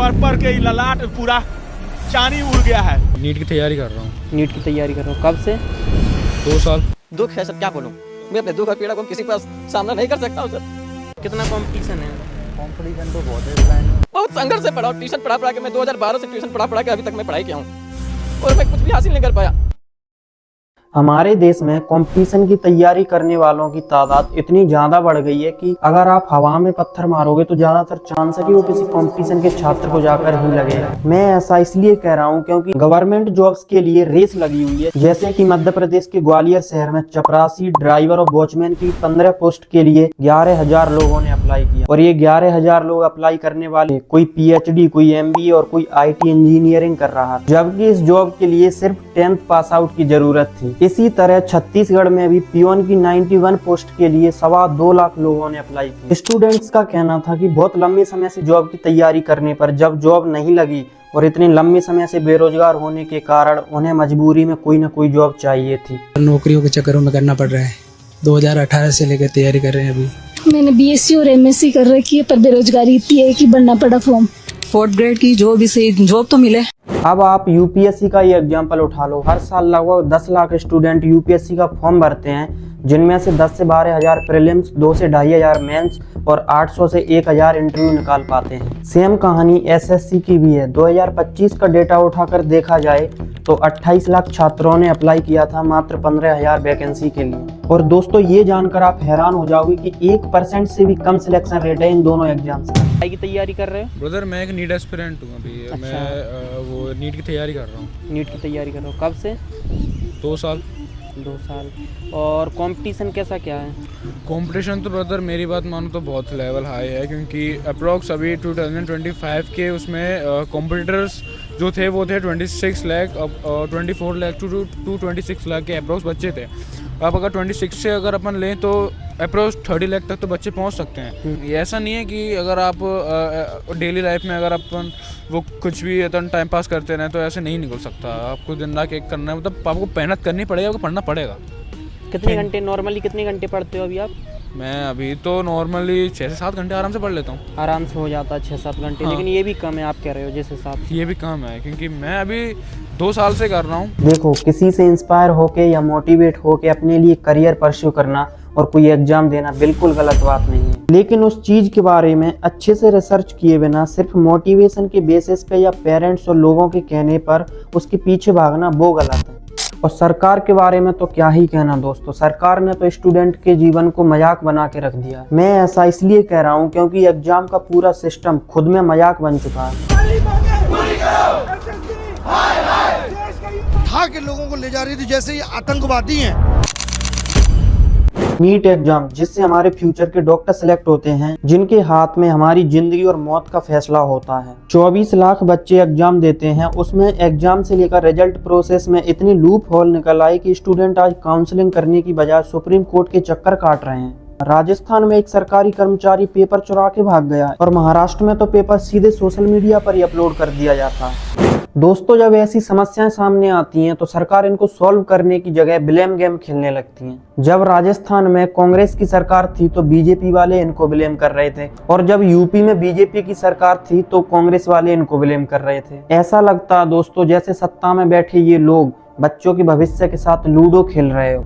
पर के ललाट पूरा चानी उड़ गया है। नीट की तैयारी कर रहा हूँ। नीट की तैयारी कर रहा हूँ। कब से? 2 साल। दुख है सर, क्या बोलूं। मैं अपने दुख और पीड़ा को किसी के पास सामना नहीं कर सकता हूँ सर। कितना कंपटीशन है? कंपटीशन तो बहुत है। बहुत संघर्ष से पढ़ा और ट्यूशन पढ़ा के मैं 2012 से ट्यूशन पढ़ा के अभी तक मैं पढ़ाई किया हूँ और मैं कुछ भी हासिल नहीं कर पाया। हमारे देश में कंपटीशन की तैयारी करने वालों की तादाद इतनी ज्यादा बढ़ गई है कि अगर आप हवा में पत्थर मारोगे तो ज्यादातर चांस है कि वो किसी कंपटीशन के छात्र को जाकर ही लगेगा। मैं ऐसा इसलिए कह रहा हूं क्योंकि गवर्नमेंट जॉब्स के लिए रेस लगी हुई है। जैसे कि मध्य प्रदेश के ग्वालियर शहर में चपरासी, ड्राइवर और वॉचमैन की 15 पोस्ट के लिए 11,000 लोगों ने अप्लाई किया और ये 11,000 लोग अप्लाई करने वाले कोई PhD, कोई MBA और कोई IT इंजीनियरिंग कर रहा था, जबकि इस जॉब के लिए सिर्फ 10th पास आउट की जरूरत थी। इसी तरह छत्तीसगढ़ में भी पियोन की 91 पोस्ट के लिए 2.25 लाख लोगों ने अप्लाई की। स्टूडेंट्स का कहना था कि बहुत लंबे समय से जॉब की तैयारी करने पर जब जॉब नहीं लगी और इतने लंबे समय से बेरोजगार होने के कारण उन्हें मजबूरी में कोई ना कोई जॉब चाहिए थी। नौकरियों के चक्करों में करना पड़ रहा है। 2018 से लेकर तैयारी कर रहे हैं। अभी मैंने BSc और MSc कर रखी है, पर बेरोजगारी इतनी है कि भरना पड़ा फॉर्म। 4th ग्रेड की जो भी सही जॉब तो मिले। अब आप UPSC का ही एग्जाम्पल उठा लो। हर साल लगभग 10 लाख स्टूडेंट UPSC का फॉर्म भरते हैं, जिनमें से 10 से 12,000 प्रीलिम्स, 2 से 2,500 मेंस और 800 से 1,000 इंटरव्यू निकाल पाते हैं। सेम कहानी SSC की भी है। 2025 का डेटा उठाकर देखा जाए तो 28 लाख छात्रों ने अप्लाई किया था मात्र 15,000 वैकेंसी के लिए। और दोस्तों, ये जानकर आप हैरान हो जाओगे कि 1% से भी कम सिलेक्शन रेट है इन दोनों एग्जाम्स का। की तैयारी कर रहे हो? ब्रदर, मैं एक नीट एस्पिरेंट हूँ अभी। अच्छा। मैं वो नीट की तैयारी कर रहा हूँ। नीट की तैयारी कर रहे हो। कब से? 2 साल। 2 साल। और कंपटीशन कैसा क्या है? कंपटीशन तो ब्रदर मेरी बात मानो तो बहुत लेवल हाई है, क्योंकि अप्रॉक्स अभी 2025 के उसमें कॉम्पिटिटर्स जो थे वो थे 26 लाख, अब 24 लाख टू 26 लाख के अप्रॉक्स बच्चे थे। अब अगर 26 से अगर अपन लें तो अप्रोच 30 लाख तक तो बच्चे पहुंच सकते हैं। ये ऐसा नहीं है कि अगर आप डेली लाइफ में अगर अपन वो कुछ भी इतना टाइम पास करते रहें तो ऐसे नहीं निकल सकता। आपको दिन रात एक करना है, मतलब आपको मेहनत करनी पड़ेगी, आपको पढ़ना पड़ेगा। कितने घंटे नॉर्मली कितने घंटे पढ़ते हो अभी आप? मैं अभी तो नॉर्मली 6 से 7 घंटे आराम से पढ़ लेता हूँ। आराम से हो जाता है 6-7 घंटे। हाँ। लेकिन ये भी कम है आप कह रहे हो जिस हिसाब से। ये भी कम है क्योंकि मैं अभी 2 साल से कर रहा हूँ। देखो, किसी से इंस्पायर होके या मोटिवेट होके अपने लिए करियर परस्यू करना और कोई एग्जाम देना बिल्कुल गलत बात नहीं है, लेकिन उस चीज के बारे में अच्छे से रिसर्च किए बिना सिर्फ मोटिवेशन के बेसिस पे या पेरेंट्स और लोगों के कहने पर उसके पीछे भागना वो गलत है। और सरकार के बारे में तो क्या ही कहना दोस्तों। सरकार ने तो स्टूडेंट के जीवन को मजाक बना के रख दिया। मैं ऐसा इसलिए कह रहा हूँ क्योंकि एग्जाम का पूरा सिस्टम खुद में मजाक बन चुका है। उठा के लोगों को ले जा रही थी जैसे ये आतंकवादी हैं। नीट एग्जाम, जिससे हमारे फ्यूचर के डॉक्टर सिलेक्ट होते हैं, जिनके हाथ में हमारी जिंदगी और मौत का फैसला होता है। 24 लाख बच्चे एग्जाम देते हैं। उसमें एग्जाम से लेकर रिजल्ट प्रोसेस में इतनी लूप होल निकल आई कि स्टूडेंट आज काउंसलिंग करने की बजाय सुप्रीम कोर्ट के चक्कर काट रहे हैं। राजस्थान में एक सरकारी कर्मचारी पेपर चुरा के भाग गया और महाराष्ट्र में तो पेपर सीधे सोशल मीडिया पर ही अपलोड कर दिया जाता है। दोस्तों, जब ऐसी समस्याएं सामने आती हैं तो सरकार इनको सॉल्व करने की जगह ब्लेम गेम खेलने लगती हैं। जब राजस्थान में कांग्रेस की सरकार थी तो बीजेपी वाले इनको ब्लेम कर रहे थे, और जब यूपी में बीजेपी की सरकार थी तो कांग्रेस वाले इनको ब्लेम कर रहे थे। ऐसा लगता है दोस्तों जैसे सत्ता में बैठे ये लोग बच्चों के भविष्य के साथ लूडो खेल रहे हो।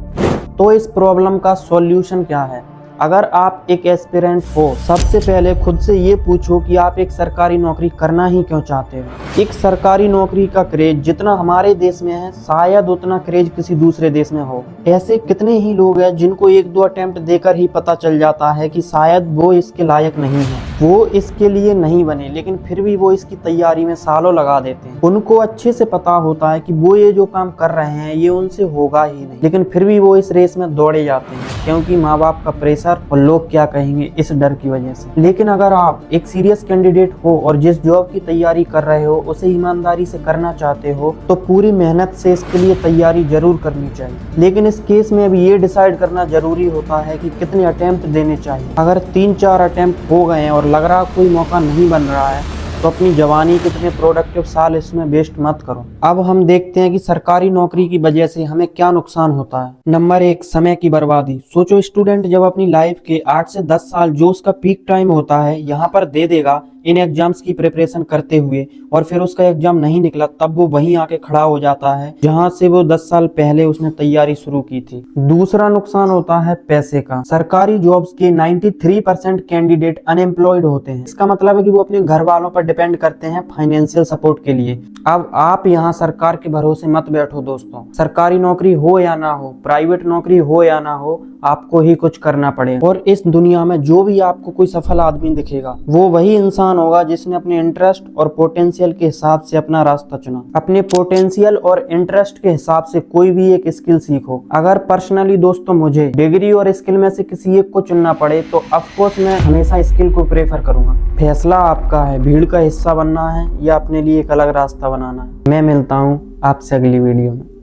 तो इस प्रॉब्लम का सॉल्यूशन क्या है? अगर आप एक एस्पिरेंट हो, सबसे पहले खुद से ये पूछो कि आप एक सरकारी नौकरी करना ही क्यों चाहते हो। एक सरकारी नौकरी का क्रेज जितना हमारे देश में है, शायद उतना क्रेज किसी दूसरे देश में हो। ऐसे कितने ही लोग हैं जिनको 1-2 अटेम्प्ट देकर ही पता चल जाता है कि शायद वो इसके लायक नहीं है, वो इसके लिए नहीं बने, लेकिन फिर भी वो इसकी तैयारी में सालों लगा देते हैं। उनको अच्छे से पता होता है कि वो ये जो काम कर रहे हैं ये उनसे होगा ही नहीं, लेकिन फिर भी वो इस रेस में दौड़े जाते हैं क्योंकि माँ बाप का प्रेशर और लोग क्या कहेंगे इस डर की वजह से। लेकिन अगर आप एक सीरियस कैंडिडेट हो और जिस जॉब की तैयारी कर रहे हो उसे ईमानदारी से करना चाहते हो तो पूरी मेहनत से इसके लिए तैयारी जरूर करनी चाहिए। लेकिन इस केस में भी ये डिसाइड करना जरूरी होता है कि कितने अटेम्प्ट देने चाहिए। अगर 3-4 अटेम्प्ट हो गए और लग रहा कोई मौका नहीं बन रहा है तो अपनी जवानी कितने प्रोडक्टिव साल इसमें वेस्ट मत करो। अब हम देखते हैं कि सरकारी नौकरी की वजह से हमें क्या नुकसान होता है। नंबर 1, समय की बर्बादी। सोचो, स्टूडेंट जब अपनी लाइफ के 8 से 10 साल जो उसका पीक टाइम होता है यहाँ पर दे देगा इन एग्जाम्स की प्रिपरेशन करते हुए और फिर उसका एग्जाम नहीं निकला, तब वो वहीं आके खड़ा हो जाता है जहां से वो 10 साल पहले उसने तैयारी शुरू की थी। दूसरा नुकसान होता है पैसे का। सरकारी जॉब्स के 93% कैंडिडेट अनएम्प्लॉयड होते हैं। इसका मतलब है कि वो अपने घर वालों पर डिपेंड करते हैं फाइनेंशियल सपोर्ट के लिए। अब आप यहाँ सरकार के भरोसे मत बैठो दोस्तों। सरकारी नौकरी हो या ना हो, प्राइवेट नौकरी हो या ना हो, आपको ही कुछ करना पड़ेगा। और इस दुनिया में जो भी आपको कोई सफल आदमी दिखेगा वो वही इंसान होगा जिसने अपने इंटरेस्ट और पोटेंशियल के हिसाब से अपना रास्ता चुना। अपने पोटेंशियल और इंटरेस्ट के हिसाब से कोई भी एक स्किल सीखो। अगर पर्सनली दोस्तों मुझे डिग्री और स्किल में से किसी एक को चुनना पड़े तो ऑफकोर्स मैं हमेशा स्किल को प्रेफर करूंगा। फैसला आपका है, भीड़ का हिस्सा बनना है या अपने लिए एक अलग रास्ता बनाना है। मैं मिलता हूँ आपसे अगली वीडियो में।